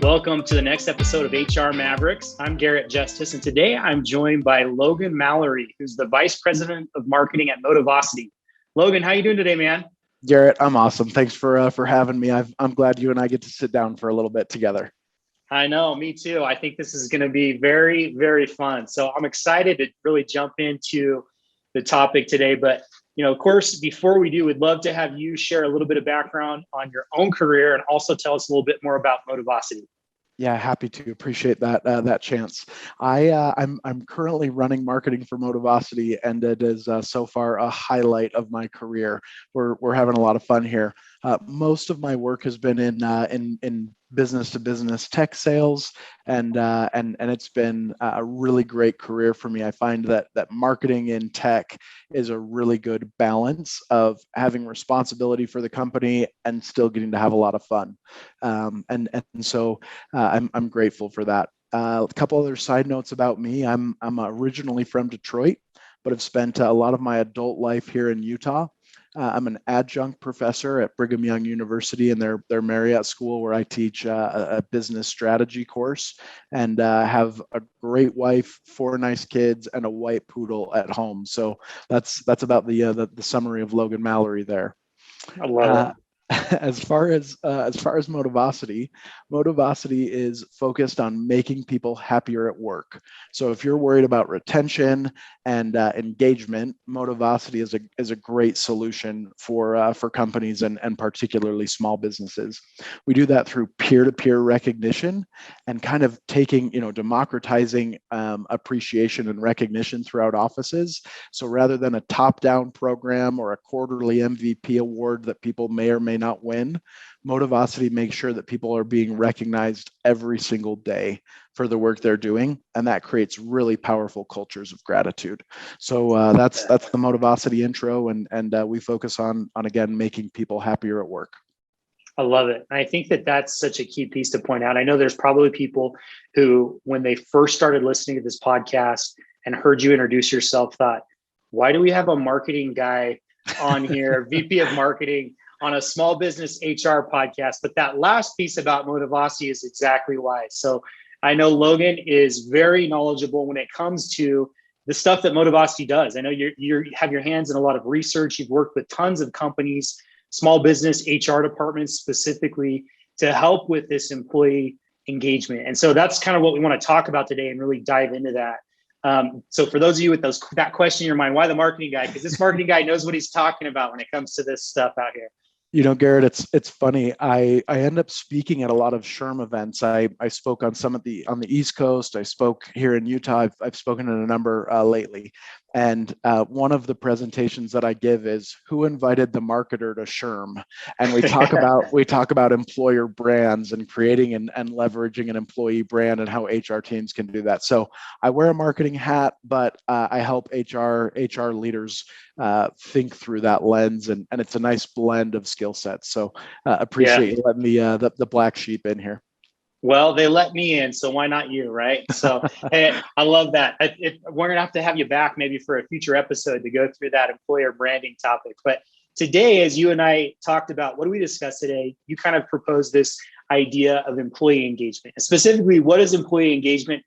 Welcome to the next episode of HR Mavericks. I'm Garrett Justice, and today I'm joined by Logan Mallory, who's the Vice President of Marketing at Motivosity. Logan, how you doing today, man? Garrett, I'm awesome. Thanks for having me. I'm glad you and I get to sit down for a little bit together. I know, me too. I think this is going to be very, very fun. So I'm excited to really jump into the topic today. But, of course, before we do, we'd love to have you share a little bit of background on your own career and also tell us a little bit more about Motivosity. Yeah, happy to. Appreciate that chance. I'm currently running marketing for Motivosity, and it is so far a highlight of my career. We're having a lot of fun here. Most of my work has been in business to business tech sales, and it's been a really great career for me. I find that marketing in tech is a really good balance of having responsibility for the company and still getting to have a lot of fun. So I'm grateful for that. A couple other side notes about me. I'm originally from Detroit, but have spent a lot of my adult life here in Utah. I'm an adjunct professor at Brigham Young University in their Marriott School, where I teach a business strategy course, and have a great wife, 4 nice kids, and a white poodle at home. So that's about the summary of Logan Mallory there. I love it. As far as Motivosity is focused on making people happier at work. So if you're worried about retention and engagement, Motivosity is a great solution for companies and particularly small businesses. We do that through peer-to-peer recognition and kind of democratizing appreciation and recognition throughout offices. So rather than a top-down program or a quarterly MVP award that people may or may not win, Motivosity makes sure that people are being recognized every single day for the work they're doing, and that creates really powerful cultures of gratitude. So that's the Motivosity intro, and we focus on again making people happier at work. I love it. And I think that that's such a key piece to point out. I know there's probably people who, when they first started listening to this podcast and heard you introduce yourself, thought, why do we have a marketing guy on here, VP of marketing, on a small business HR podcast? But that last piece about Motivosity is exactly why. So I know Logan is very knowledgeable when it comes to the stuff that Motivosity does. I know you have your hands in a lot of research. You've worked with tons of companies, small business HR departments specifically, to help with this employee engagement. And so that's kind of what we want to talk about today and really dive into that. So for those of you with that question in your mind, why the marketing guy? Because this marketing guy knows what he's talking about when it comes to this stuff out here. Garrett, it's funny. I end up speaking at a lot of SHRM events. I spoke on some on the East Coast. I spoke here in Utah. I've spoken at a number lately. And one of the presentations that I give is who invited the marketer to SHRM, and we talk about employer brands and creating and leveraging an employee brand and how HR teams can do that. So I wear a marketing hat, but I help HR leaders think through that lens, and it's a nice blend of skill sets. So appreciate you letting me the black sheep in here. Well, they let me in, so why not you, right? So hey, I love that. We're going to have you back maybe for a future episode to go through that employer branding topic. But today, as you and I talked about, what do we discuss today? You kind of proposed this idea of employee engagement. And specifically, what does employee engagement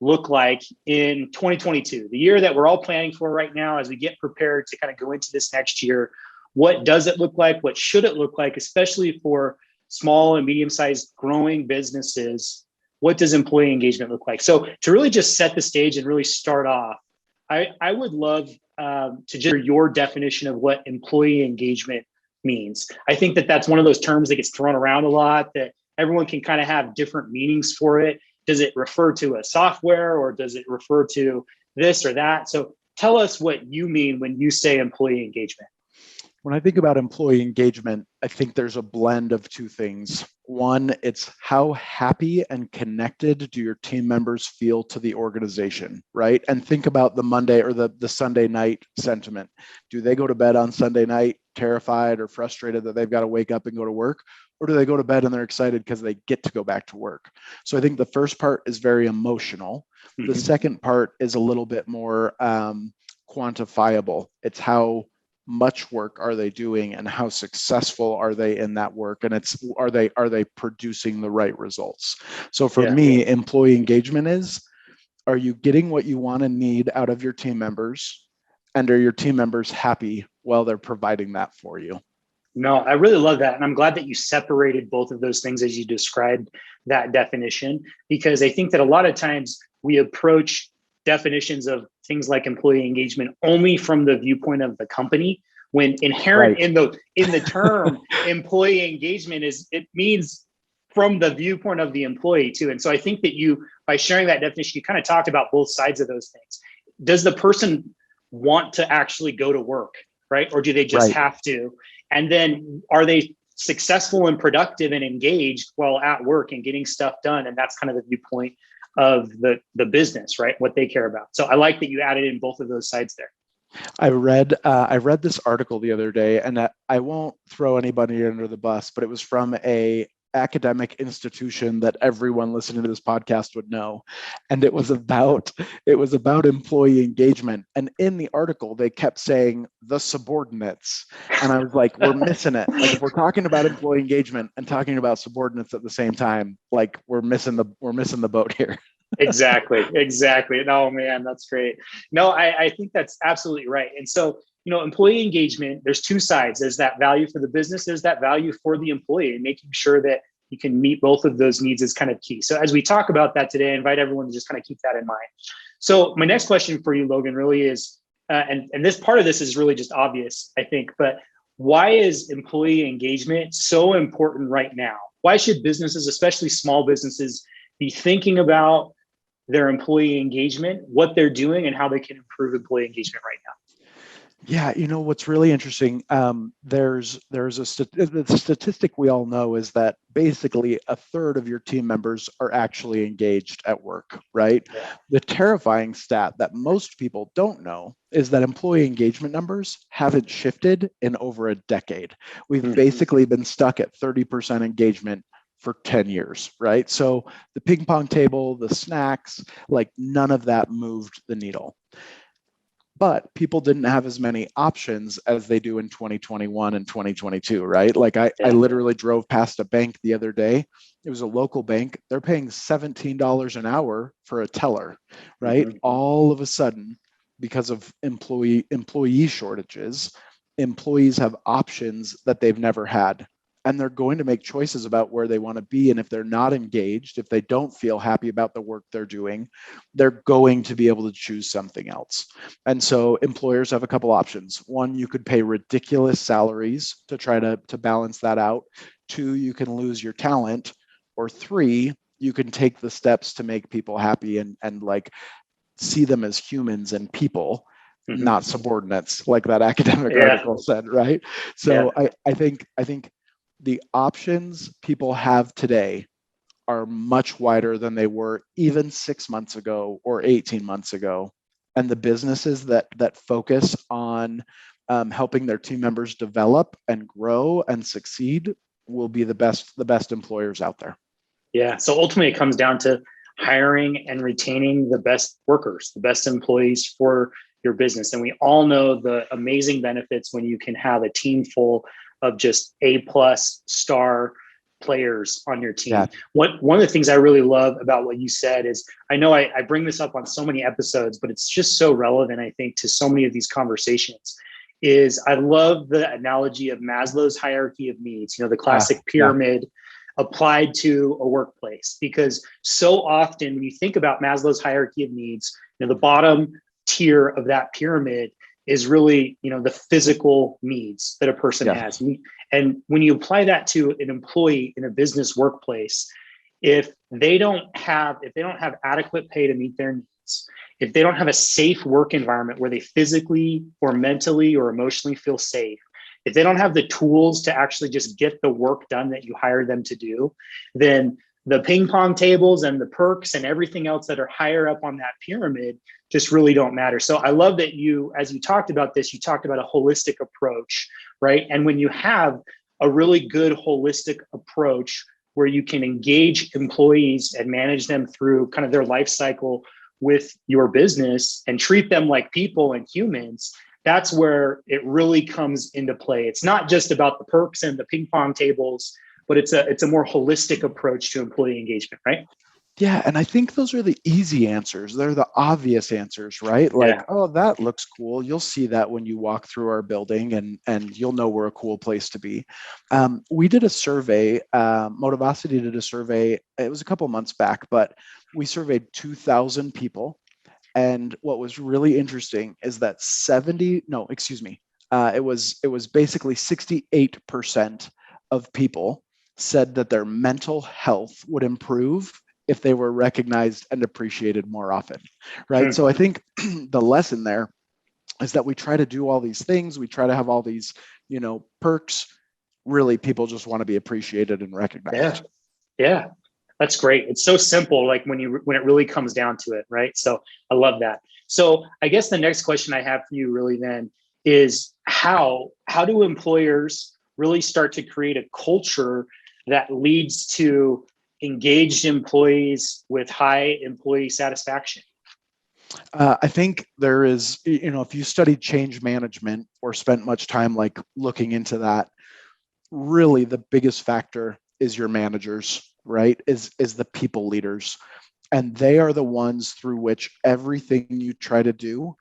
look like in 2022, the year that we're all planning for right now as we get prepared to kind of go into this next year? What does it look like? What should it look like, especially for small and medium-sized growing businesses? What does employee engagement look like? So to really just set the stage and really start off, I would love to just hear your definition of what employee engagement means. I think that that's one of those terms that gets thrown around a lot, that everyone can kind of have different meanings for it. Does it refer to a software, or does it refer to this or that? So tell us what you mean when you say employee engagement. When I think about employee engagement, I think there's a blend of two things. One, it's how happy and connected do your team members feel to the organization, right? And think about the Monday or the Sunday night sentiment. Do they go to bed on Sunday night terrified or frustrated that they've got to wake up and go to work? Or do they go to bed and they're excited because they get to go back to work? So I think the first part is very emotional. The second part is a little bit more quantifiable. It's how much work are they doing and how successful are they in that work, and are they producing the right results. So for Yeah. me, employee engagement is, are you getting what you want and need out of your team members, and are your team members happy while they're providing that for you? No, I really love that. And I'm glad that you separated both of those things as you described that definition, because I think that a lot of times we approach definitions of things like employee engagement only from the viewpoint of the company, when inherent Right. in the term employee engagement is, it means from the viewpoint of the employee too. And so I think that you, by sharing that definition, you kind of talked about both sides of those things. Does the person want to actually go to work, right? Or do they just Right. have to? And then are they successful and productive and engaged while at work and getting stuff done? And that's kind of the viewpoint of the business, right? What they care about. So I like that you added in both of those sides there. I read this article the other day, and I won't throw anybody under the bus, but it was from a academic institution that everyone listening to this podcast would know, and it was about employee engagement. And in the article, they kept saying the subordinates, and I was like, we're missing it. Like, if we're talking about employee engagement and talking about subordinates at the same time, like, we're missing the boat here. Exactly. Oh man, that's great. No, I think that's absolutely right. And so, employee engagement, there's two sides. There's that value for the business, there's that value for the employee, and making sure that you can meet both of those needs is kind of key. So as we talk about that today, I invite everyone to just kind of keep that in mind. So my next question for you, Logan, really is, and this part of this is really just obvious, I think, but why is employee engagement so important right now? Why should businesses, especially small businesses, be thinking about their employee engagement, what they're doing, and how they can improve employee engagement right now? Yeah, what's really interesting, there's the statistic we all know is that basically a third of your team members are actually engaged at work, right? Yeah. The terrifying stat that most people don't know is that employee engagement numbers haven't shifted in over a decade. We've basically been stuck at 30% engagement for 10 years, right? So the ping pong table, the snacks, like, none of that moved the needle. But people didn't have as many options as they do in 2021 and 2022, right? Like, I Yeah. literally drove past a bank the other day. It was a local bank. They're paying $17 an hour for a teller, right? All of a sudden, because of employee shortages, employees have options that they've never had. And they're going to make choices about where they want to be. And if they're not engaged, if they don't feel happy about the work they're doing, they're going to be able to choose something else. And so employers have a couple options. One, you could pay ridiculous salaries to try to balance that out. Two, you can lose your talent. Or three, you can take the steps to make people happy and like see them as humans and people, not subordinates, like that academic Yeah. article said, right? So I think the options people have today are much wider than they were even 6 months ago or 18 months ago. And the businesses that focus on helping their team members develop and grow and succeed will be the best employers out there. Yeah. So ultimately, it comes down to hiring and retaining the best workers, the best employees for your business. And we all know the amazing benefits when you can have a team full of just A+ star players on your team. Yeah. One of the things I really love about what you said is, I know I bring this up on so many episodes, but it's just so relevant, I think, to so many of these conversations, is I love the analogy of Maslow's hierarchy of needs, the classic pyramid applied to a workplace. Because so often when you think about Maslow's hierarchy of needs, the bottom tier of that pyramid is really, the physical needs that a person has. And when you apply that to an employee in a business workplace, if they don't have adequate pay to meet their needs, if they don't have a safe work environment where they physically or mentally or emotionally feel safe, if they don't have the tools to actually just get the work done that you hired them to do, then the ping pong tables and the perks and everything else that are higher up on that pyramid just really don't matter. So I love that as you talked about this, you talked about a holistic approach, right? And when you have a really good holistic approach where you can engage employees and manage them through kind of their life cycle with your business and treat them like people and humans, that's where it really comes into play. It's not just about the perks and the ping pong tables, but it's a more holistic approach to employee engagement, right? Yeah, and I think those are the easy answers. They're the obvious answers, right? Like, Yeah. oh, that looks cool. You'll see that when you walk through our building, and you'll know we're a cool place to be. We did a survey. Motivosity did a survey. It was a couple months back, but we surveyed 2,000 people. And what was really interesting is that it was basically 68% of people said that their mental health would improve if they were recognized and appreciated more often, right? So I think the lesson there is that we try to do all these things, we try to have all these, perks. Really, people just want to be appreciated and recognized. Yeah. That's great. It's so simple, like when it really comes down to it, right? So I love that. So I guess the next question I have for you really then is how do employers really start to create a culture that leads to engaged employees with high employee satisfaction? I think there is, if you studied change management or spent much time like looking into that, really the biggest factor is your managers, right? Is the people leaders. And they are the ones through which everything you try to do,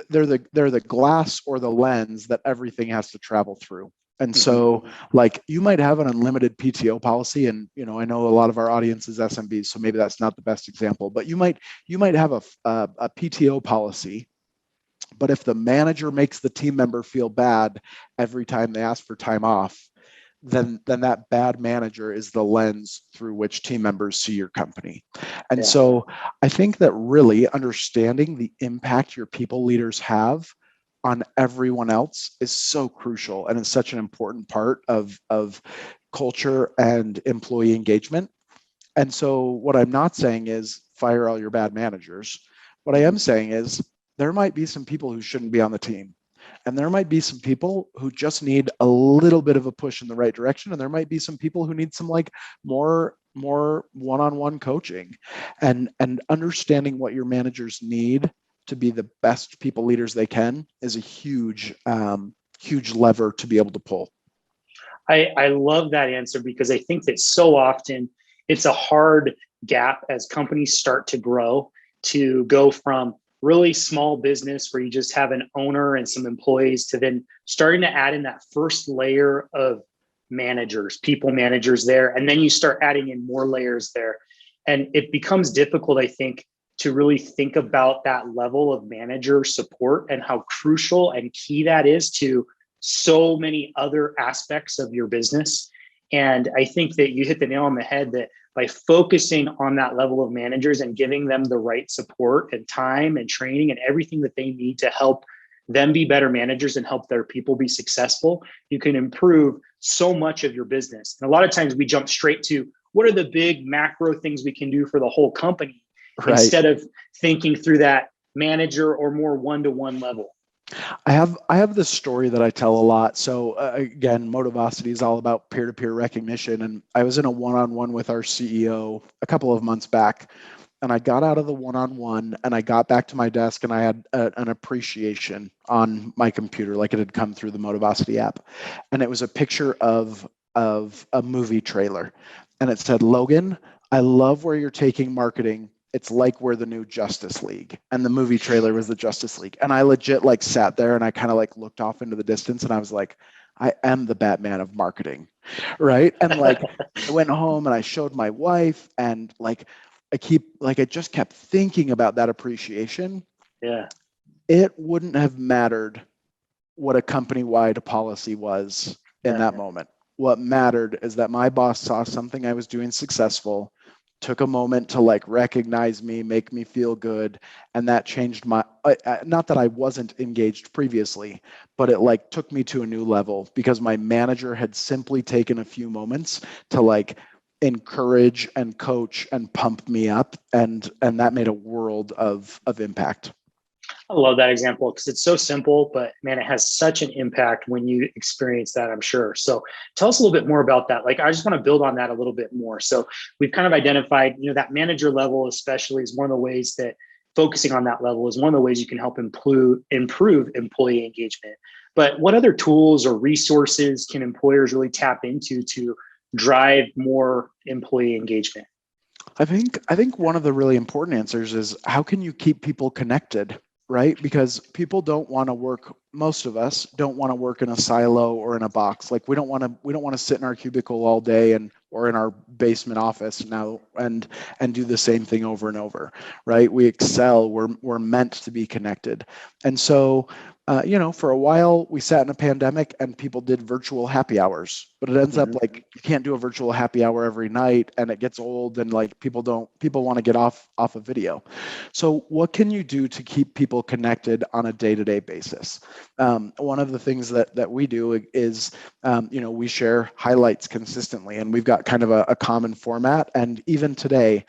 they're the glass or the lens that everything has to travel through. And so, like, you might have an unlimited PTO policy, and I know a lot of our audience is SMBs, so maybe that's not the best example, but you might have a PTO policy. But if the manager makes the team member feel bad every time they ask for time off, then that bad manager is the lens through which team members see your company. And so I think that really understanding the impact your people leaders have on everyone else is so crucial, and it's such an important part of culture and employee engagement. And so what I'm not saying is fire all your bad managers. What I am saying is there might be some people who shouldn't be on the team. And there might be some people who just need a little bit of a push in the right direction. And there might be some people who need some like more one-on-one coaching, and understanding what your managers need to be the best people leaders they can is a huge lever to be able to pull. I love that answer, because I think that so often it's a hard gap as companies start to grow to go from really small business where you just have an owner and some employees to then starting to add in that first layer of managers, people managers there. And then you start adding in more layers there. And it becomes difficult, I think, to really think about that level of manager support and how crucial and key that is to so many other aspects of your business. And I think that you hit the nail on the head that by focusing on that level of managers and giving them the right support and time and training and everything that they need to help them be better managers and help their people be successful, you can improve so much of your business. And a lot of times we jump straight to what are the big macro things we can do for the whole company, right, instead of thinking through that manager or more one-to-one level. I have this story that I tell a lot. So again, Motivosity is all about peer-to-peer recognition. And I was in a one-on-one with our CEO a couple of months back, and I got out of the one-on-one and I got back to my desk, and I had an appreciation on my computer, like it had come through the Motivosity app. And it was a picture of a movie trailer. And it said, "Logan, I love where you're taking marketing. It's like we're the new Justice League." And the movie trailer was the Justice League. And I legit like sat there and I kind of like looked off into the distance, and I was like, I am the Batman of marketing, right? And like I went home and I showed my wife, and like I just kept thinking about that appreciation. Yeah. It wouldn't have mattered what a company-wide policy was in that moment. What mattered is that my boss saw something I was doing successful, took a moment to like recognize me, make me feel good. And that changed my, not that I wasn't engaged previously, but it like took me to a new level because my manager had simply taken a few moments to like encourage and coach and pump me up. And that made a world of impact. I love that example because it's so simple, but man, it has such an impact when you experience that, I'm sure. So tell us a little bit more about that. Like, I just want to build on that a little bit more. So we've kind of identified, that manager level especially is one of the ways that focusing on that level is one of the ways you can help improve employee engagement. But what other tools or resources can employers really tap into to drive more employee engagement? I think one of the really important answers is, how can you keep people connected, right? Because people don't want to work, most of us don't want to work in a silo or in a box. Like we don't want to sit in our cubicle all day or in our basement office now and do the same thing over and over, right? We excel, we're meant to be connected. And so for a while we sat in a pandemic and people did virtual happy hours, but it ends up like you can't do a virtual happy hour every night, and it gets old, and like people want to get off of video. So what can you do to keep people connected on a day-to-day basis? One of the things that we do is, we share highlights consistently, and we've got kind of a common format. And even today,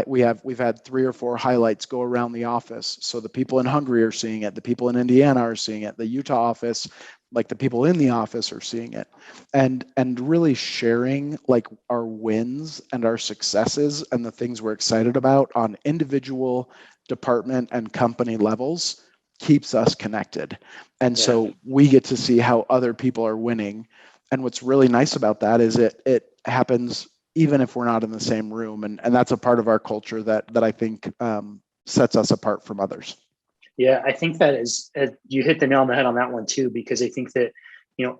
we've had 3 or 4 highlights go around the office. So the people in Hungary are seeing it, the people in Indiana are seeing it, the Utah office, like the people in the office are seeing it, and really sharing like our wins and our successes and the things we're excited about on individual, department, and company levels keeps us connected. And so we get to see how other people are winning. And what's really nice about that is it happens even if we're not in the same room. And that's a part of our culture that I think sets us apart from others. Yeah, I think that is, you hit the nail on the head on that one too, because I think that,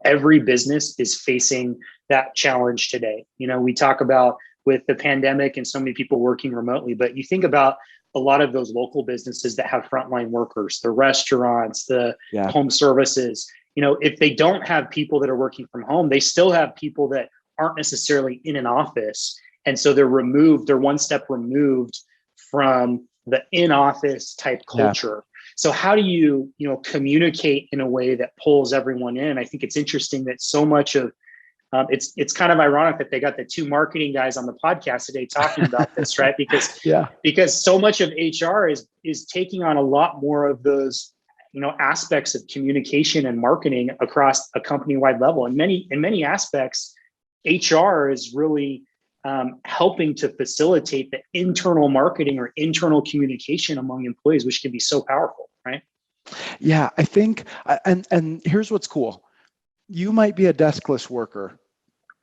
every business is facing that challenge today. We talk about with the pandemic and so many people working remotely, but you think about a lot of those local businesses that have frontline workers, the restaurants, the home services, if they don't have people that are working from home, they still have people that aren't necessarily in an office. And so they're one step removed from the in-office type culture. So how do you, communicate in a way that pulls everyone in? I think it's interesting that so much of it's kind of ironic that they got the 2 marketing guys on the podcast today talking about this, right? Because so much of HR is taking on a lot more of those, aspects of communication and marketing across a company-wide level. And in many aspects, HR is really helping to facilitate the internal marketing or internal communication among employees, which can be so powerful, right? Yeah, I think, and here's what's cool. You might be a deskless worker,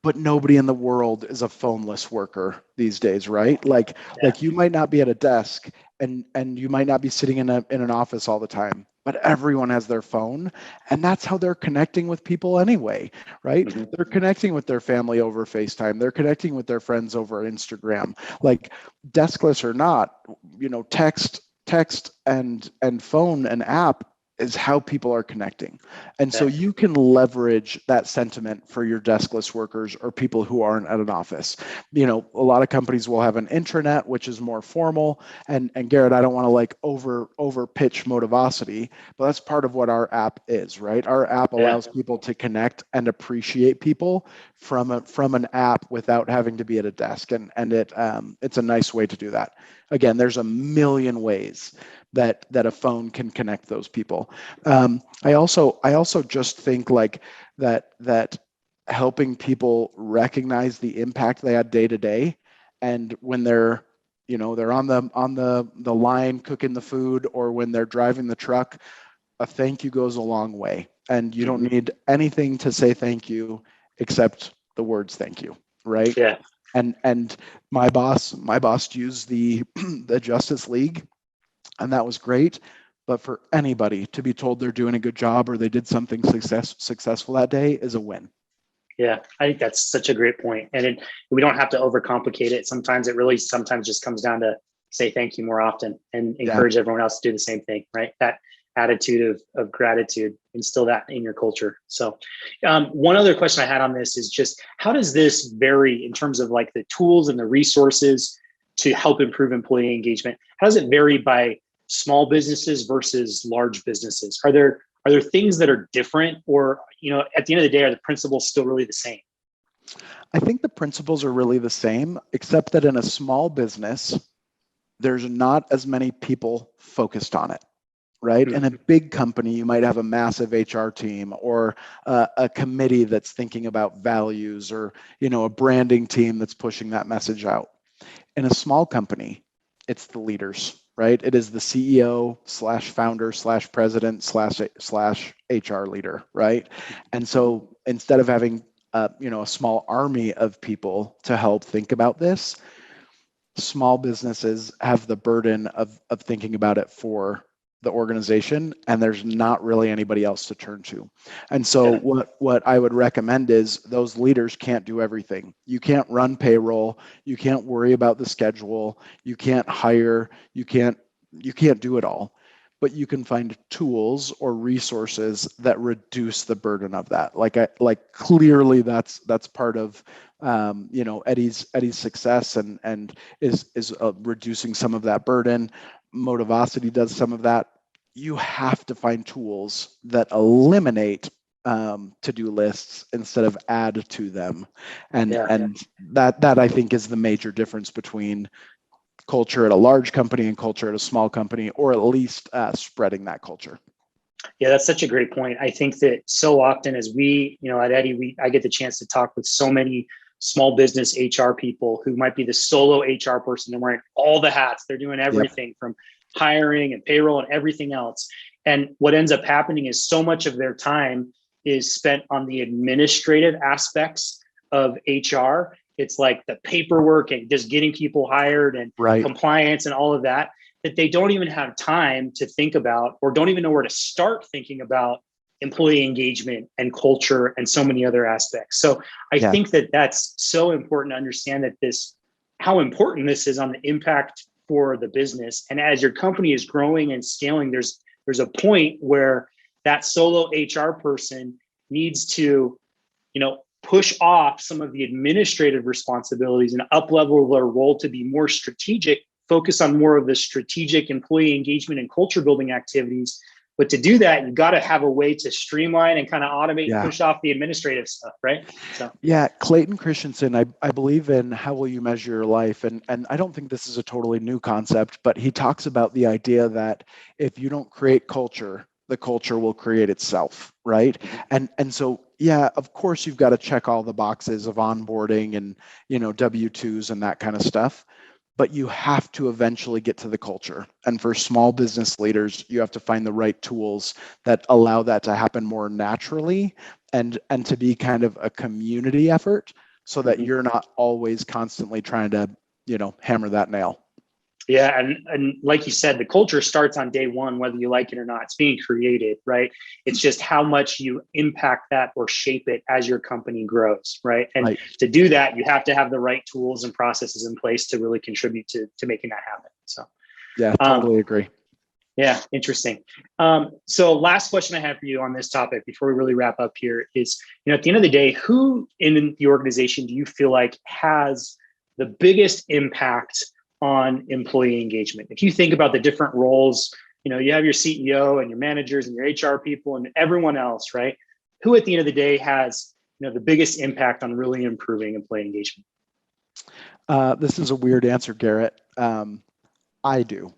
but nobody in the world is a phoneless worker these days, right? Like you might not be at a desk and you might not be sitting in an office all the time, but everyone has their phone, and that's how they're connecting with people anyway, right? They're connecting with their family over FaceTime. They're connecting with their friends over Instagram. Like deskless or not, text and phone and app is how people are connecting. And so you can leverage that sentiment for your deskless workers or people who aren't at an office. A lot of companies will have an intranet, which is more formal. And Garrett, I don't want to like over pitch Motivosity, but that's part of what our app is, right? Our app allows people to connect and appreciate people from an app without having to be at a desk. And it's a nice way to do that. Again, there's a million ways that a phone can connect those people. I also just think like that helping people recognize the impact they had day to day, and when they're on the line cooking the food, or when they're driving the truck, a thank you goes a long way. And you don't need anything to say thank you except the words thank you, right? Yeah. And my boss used the the Justice League, and that was great. But for anybody to be told they're doing a good job or they did something successful that day is a win. Yeah, I think that's such a great point. And we don't have to overcomplicate it. Sometimes just comes down to say thank you more often and encourage everyone else to do the same thing, right? That attitude of gratitude, instill that in your culture. So one other question I had on this is just, how does this vary in terms of like the tools and the resources to help improve employee engagement? How does it vary by small businesses versus large businesses? Are there things that are different, or, at the end of the day, are the principles still really the same? I think the principles are really the same, except that in a small business, there's not as many people focused on it, right? In a big company, you might have a massive HR team, or a committee that's thinking about values, or, a branding team that's pushing that message out. In a small company, it's the leaders. right? It is the CEO slash founder slash president slash HR leader, right? And so instead of having a small army of people to help think about this, small businesses have the burden of thinking about it for the organization, and there's not really anybody else to turn to. And so what I would recommend is those leaders can't do everything. You can't run payroll, you can't worry about the schedule, you can't hire, you can't do it all. But you can find tools or resources that reduce the burden of that. Like clearly that's part of Eddie's success and is reducing some of that burden. Motivosity does some of that. You have to find tools that eliminate to-do lists instead of add to them, and that I think is the major difference between culture at a large company and culture at a small company, or at least spreading that culture. Yeah, that's such a great point. I think that so often as we, at Eddie, I get the chance to talk with so many small business HR people who might be the solo HR person. They're wearing all the hats. They're doing everything from hiring and payroll and everything else. And what ends up happening is so much of their time is spent on the administrative aspects of HR. It's like the paperwork and just getting people hired and compliance and all of that they don't even have time to think about, or don't even know where to start thinking about employee engagement and culture and so many other aspects. So I think that that's so important to understand that how important this is on the impact for the business. And as your company is growing and scaling, there's a point where that solo HR person needs to, push off some of the administrative responsibilities and up-level their role to be more strategic, focus on more of the strategic employee engagement and culture building activities. But to do that, you've got to have a way to streamline and kind of automate and push off the administrative stuff, right? So Clayton Christensen, I believe in How Will You Measure Your Life? And I don't think this is a totally new concept, but he talks about the idea that if you don't create culture, the culture will create itself, right? And so of course you've got to check all the boxes of onboarding and W-2s and that kind of stuff. But you have to eventually get to the culture. And for small business leaders, you have to find the right tools that allow that to happen more naturally and to be kind of a community effort so that you're not always constantly trying to, hammer that nail. Yeah. And like you said, the culture starts on day one, whether you like it or not. It's being created, right? It's just how much you impact that or shape it as your company grows, right? And to do that, you have to have the right tools and processes in place to really contribute to making that happen. So totally agree. Yeah, interesting. So last question I have for you on this topic before we really wrap up here is, at the end of the day, who in the organization do you feel like has the biggest impact on employee engagement? If you think about the different roles, you have your CEO and your managers and your HR people and everyone else, right? Who at the end of the day has, the biggest impact on really improving employee engagement? This is a weird answer, Garrett. I do,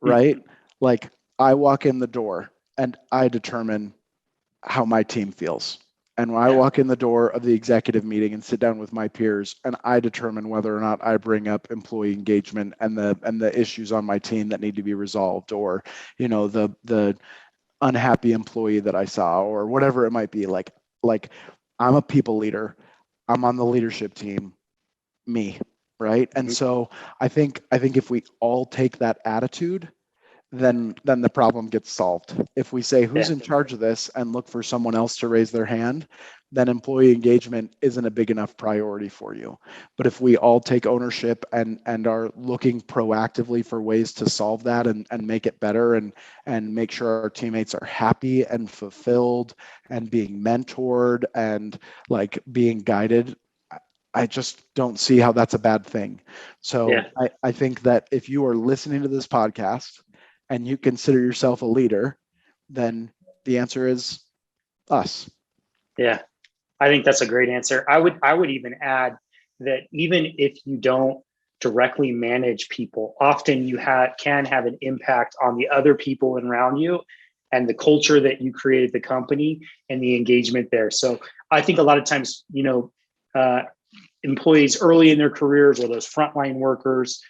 right? Like I walk in the door and I determine how my team feels. And when I walk in the door of the executive meeting and sit down with my peers, and I determine whether or not I bring up employee engagement and the issues on my team that need to be resolved, or the unhappy employee that I saw, or whatever it might be. Like I'm a people leader. I'm on the leadership team. Me, right? And so I think if we all take that attitude, then the problem gets solved. If we say who's in charge of this and look for someone else to raise their hand, then employee engagement isn't a big enough priority for you. But if we all take ownership and are looking proactively for ways to solve that and make it better and make sure our teammates are happy and fulfilled and being mentored and like being guided, I just don't see how that's a bad thing. So I think that if you are listening to this podcast and you consider yourself a leader, then the answer is us. Yeah, I think that's a great answer. I would even add that even if you don't directly manage people, often you can have an impact on the other people around you and the culture that you created the company and the engagement there. So I think a lot of times, employees early in their careers or those frontline workers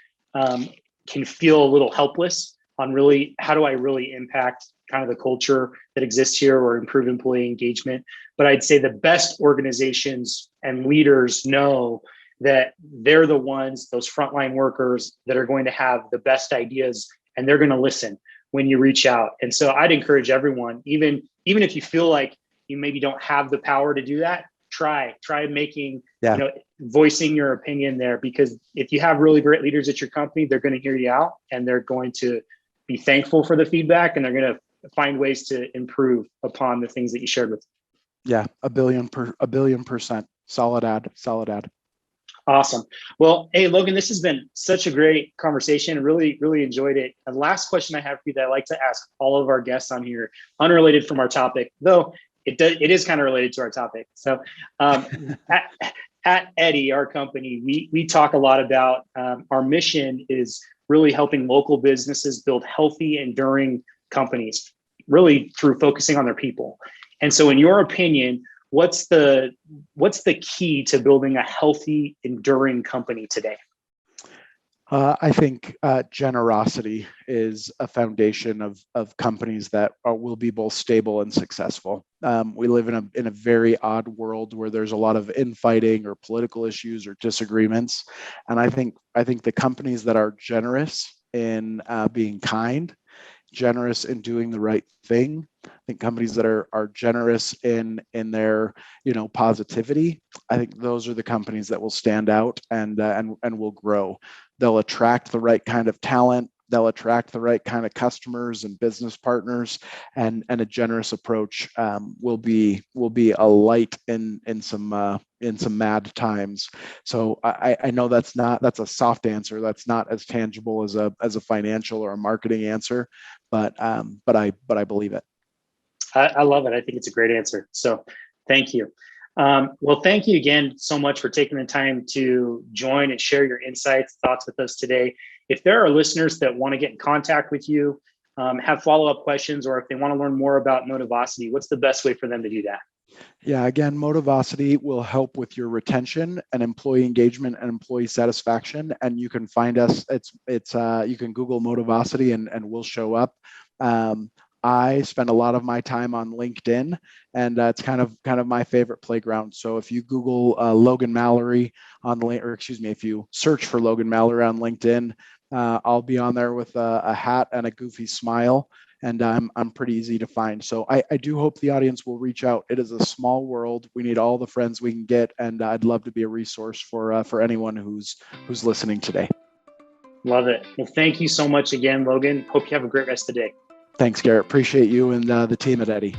can feel a little helpless on really how do I really impact kind of the culture that exists here or improve employee engagement. But I'd say the best organizations and leaders know that they're the ones, those frontline workers, that are going to have the best ideas, and they're going to listen when you reach out. And so I'd encourage everyone, even if you feel like you maybe don't have the power to do that, try making, voicing your opinion there, because if you have really great leaders at your company, they're going to hear you out, and they're going to be thankful for the feedback, and they're going to find ways to improve upon the things that you shared with them. Yeah, a billion percent. Solid ad. Awesome. Well, hey, Logan, this has been such a great conversation. Really, really enjoyed it. And last question I have for you that I like to ask all of our guests on here, unrelated from our topic, though it is kind of related to our topic. So at Eddy, our company, we talk a lot about our mission is really helping local businesses build healthy, enduring companies, really through focusing on their people. And so in your opinion, what's the key to building a healthy, enduring company today? I think generosity is a foundation of companies that will be both stable and successful. We live in a very odd world where there's a lot of infighting or political issues or disagreements, and I think the companies that are generous in being kind, generous in doing the right thing, I think companies that are generous in their positivity, I think those are the companies that will stand out and will grow. They'll attract the right kind of talent. They'll attract the right kind of customers and business partners, and a generous approach will be a light in some mad times. So I know that's a soft answer. That's not as tangible as a financial or a marketing answer, but I believe it. I love it. I think it's a great answer. So thank you. Well, thank you again so much for taking the time to join and share your insights, thoughts with us today. If there are listeners that want to get in contact with you, have follow-up questions, or if they want to learn more about Motivosity, what's the best way for them to do that? Yeah, again, Motivosity will help with your retention and employee engagement and employee satisfaction. And you can find us. You can Google Motivosity and we'll show up. I spend a lot of my time on LinkedIn, and it's kind of my favorite playground. So if you Google Logan Mallory if you search for Logan Mallory on LinkedIn, I'll be on there with a hat and a goofy smile, and I'm pretty easy to find. So I do hope the audience will reach out. It is a small world. We need all the friends we can get, and I'd love to be a resource for anyone who's listening today. Love it. Well, thank you so much again, Logan. Hope you have a great rest of the day. Thanks, Garrett. Appreciate you and the team at Eddy.